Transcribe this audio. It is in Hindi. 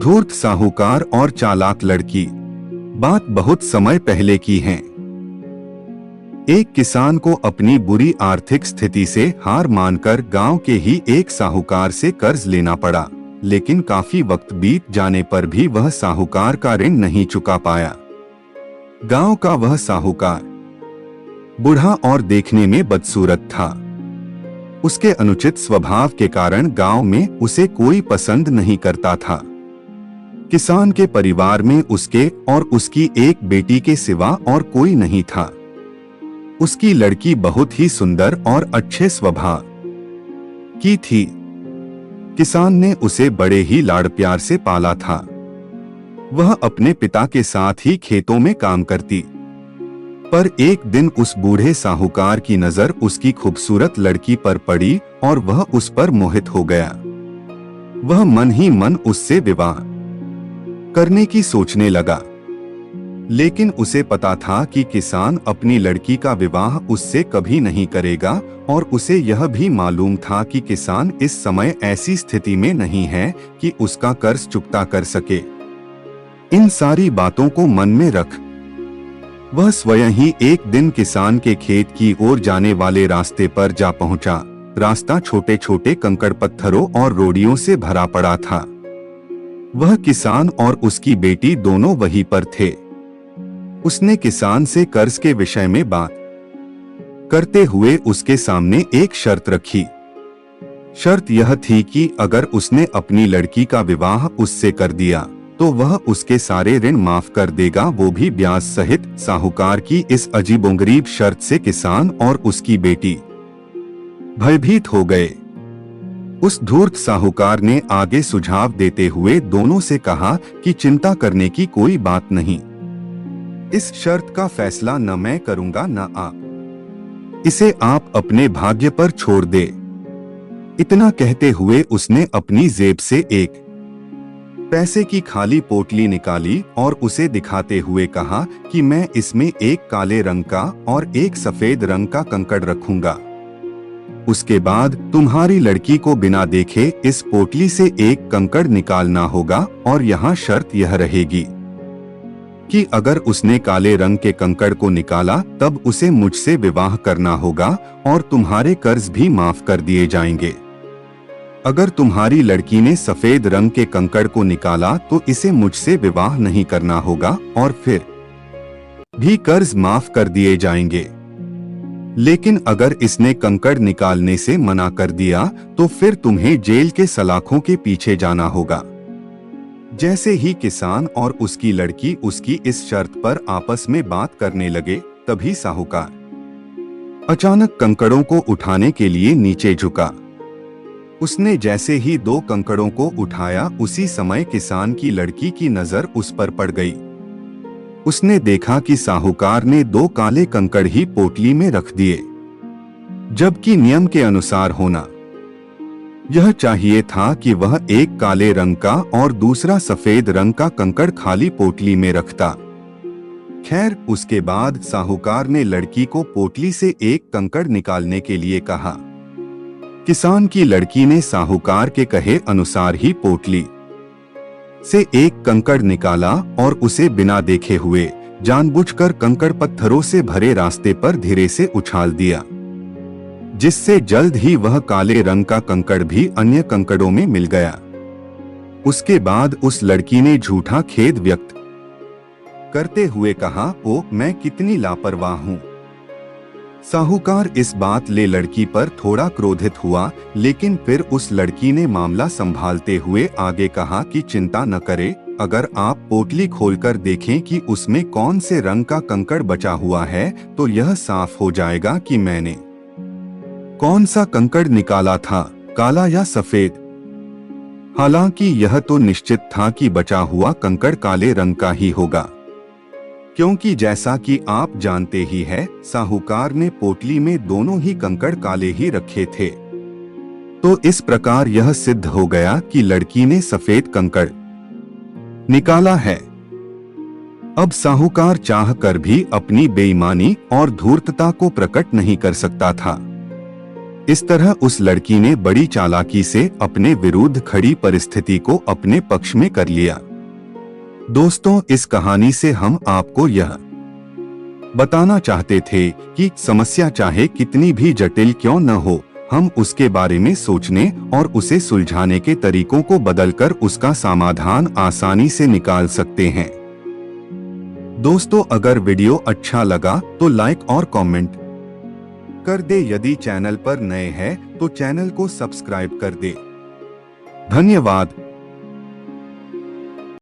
धूर्त साहूकार और चालाक लड़की। बात बहुत समय पहले की है। एक किसान को अपनी बुरी आर्थिक स्थिति से हार मानकर गांव के ही एक साहूकार से कर्ज लेना पड़ा, लेकिन काफी वक्त बीत जाने पर भी वह साहूकार का ऋण नहीं चुका पाया। गांव का वह साहूकार बूढ़ा और देखने में बदसूरत था। उसके अनुचित स्वभाव के कारण गांव में उसे कोई पसंद नहीं करता था। किसान के परिवार में उसके और उसकी एक बेटी के सिवा और कोई नहीं था। उसकी लड़की बहुत ही सुंदर और अच्छे स्वभाव की थी। किसान ने उसे बड़े ही लाड़ प्यार से पाला था। वह अपने पिता के साथ ही खेतों में काम करती, पर एक दिन उस बूढ़े साहूकार की नजर उसकी खूबसूरत लड़की पर पड़ी और वह उस पर मोहित हो गया। वह मन ही मन उससे विवाह करने की सोचने लगा, लेकिन उसे पता था कि किसान अपनी लड़की का विवाह उससे कभी नहीं करेगा और उसे यह भी मालूम था कि किसान इस समय ऐसी स्थिति में नहीं है कि उसका कर्ज चुकता कर सके। इन सारी बातों को मन में रख वह स्वयं ही एक दिन किसान के खेत की ओर जाने वाले रास्ते पर जा पहुंचा। रास्ता छोटे छोटे कंकड़ पत्थरों और रोड़ियों से भरा पड़ा था। वह किसान और उसकी बेटी दोनों वहीं पर थे। उसने किसान से कर्ज के विषय में बात करते हुए उसके सामने एक शर्त रखी। शर्त यह थी कि अगर उसने अपनी लड़की का विवाह उससे कर दिया तो वह उसके सारे ऋण माफ कर देगा, वो भी ब्याज सहित। साहूकार की इस अजीबोगरीब शर्त से किसान और उसकी बेटी भयभीत हो गए। उस धूर्त साहूकार ने आगे सुझाव देते हुए दोनों से कहा कि चिंता करने की कोई बात नहीं। इस शर्त का फैसला न मैं करूंगा न आप। इसे आप अपने भाग्य पर छोड़ दे। इतना कहते हुए उसने अपनी जेब से एक पैसे की खाली पोटली निकाली और उसे दिखाते हुए कहा कि मैं इसमें एक काले रंग का और एक सफेद रंग का कंकड़ रखूंगा। उसके बाद तुम्हारी लड़की को बिना देखे इस पोटली से एक कंकड़ निकालना होगा और यहाँ शर्त यह रहेगी कि अगर उसने काले रंग के कंकड़ को निकाला तब उसे मुझसे विवाह करना होगा और तुम्हारे कर्ज भी माफ कर दिए जाएंगे। अगर तुम्हारी लड़की ने सफेद रंग के कंकड़ को निकाला तो इसे मुझसे विवाह नहीं करना होगा और फिर भी कर्ज माफ कर दिए जाएंगे। लेकिन अगर इसने कंकड़ निकालने से मना कर दिया तो फिर तुम्हें जेल के सलाखों के पीछे जाना होगा। जैसे ही किसान और उसकी लड़की उसकी इस शर्त पर आपस में बात करने लगे, तभी साहूकार अचानक कंकड़ों को उठाने के लिए नीचे झुका। उसने जैसे ही दो कंकड़ों को उठाया, उसी समय किसान की लड़की की नजर उस पर पड़ गई। उसने देखा कि साहूकार ने दो काले कंकड़ ही पोटली में रख दिए, जबकि नियम के अनुसार होना यह चाहिए था कि वह एक काले रंग का और दूसरा सफेद रंग का कंकड़ खाली पोटली में रखता। खैर, उसके बाद साहूकार ने लड़की को पोटली से एक कंकड़ निकालने के लिए कहा। किसान की लड़की ने साहूकार के कहे अनुसार ही पोटली से एक कंकड़ निकाला और उसे बिना देखे हुए जानबूझकर कंकड़ पत्थरों से भरे रास्ते पर धीरे से उछाल दिया, जिससे जल्द ही वह काले रंग का कंकड़ भी अन्य कंकड़ों में मिल गया। उसके बाद उस लड़की ने झूठा खेद व्यक्त करते हुए कहा, ओ मैं कितनी लापरवाह हूँ। साहूकार इस बात ले लड़की पर थोड़ा क्रोधित हुआ, लेकिन फिर उस लड़की ने मामला संभालते हुए आगे कहा कि चिंता न करे, अगर आप पोटली खोलकर देखें कि उसमें कौन से रंग का कंकड़ बचा हुआ है तो यह साफ हो जाएगा कि मैंने कौन सा कंकड़ निकाला था, काला या सफेद। हालांकि यह तो निश्चित था कि बचा हुआ कंकड़ काले रंग का ही होगा, क्योंकि जैसा कि आप जानते ही हैं, साहूकार ने पोटली में दोनों ही कंकड़ काले ही रखे थे। तो इस प्रकार यह सिद्ध हो गया कि लड़की ने सफेद कंकड़ निकाला है। अब साहूकार चाह कर भी अपनी बेईमानी और धूर्तता को प्रकट नहीं कर सकता था। इस तरह उस लड़की ने बड़ी चालाकी से अपने विरुद्ध खड़ी परिस्थिति को अपने पक्ष में कर लिया। दोस्तों, इस कहानी से हम आपको यह बताना चाहते थे कि समस्या चाहे कितनी भी जटिल क्यों न हो, हम उसके बारे में सोचने और उसे सुलझाने के तरीकों को बदलकर उसका समाधान आसानी से निकाल सकते हैं। दोस्तों, अगर वीडियो अच्छा लगा तो लाइक और कमेंट कर दे। यदि चैनल पर नए हैं तो चैनल को सब्सक्राइब कर दे। धन्यवाद।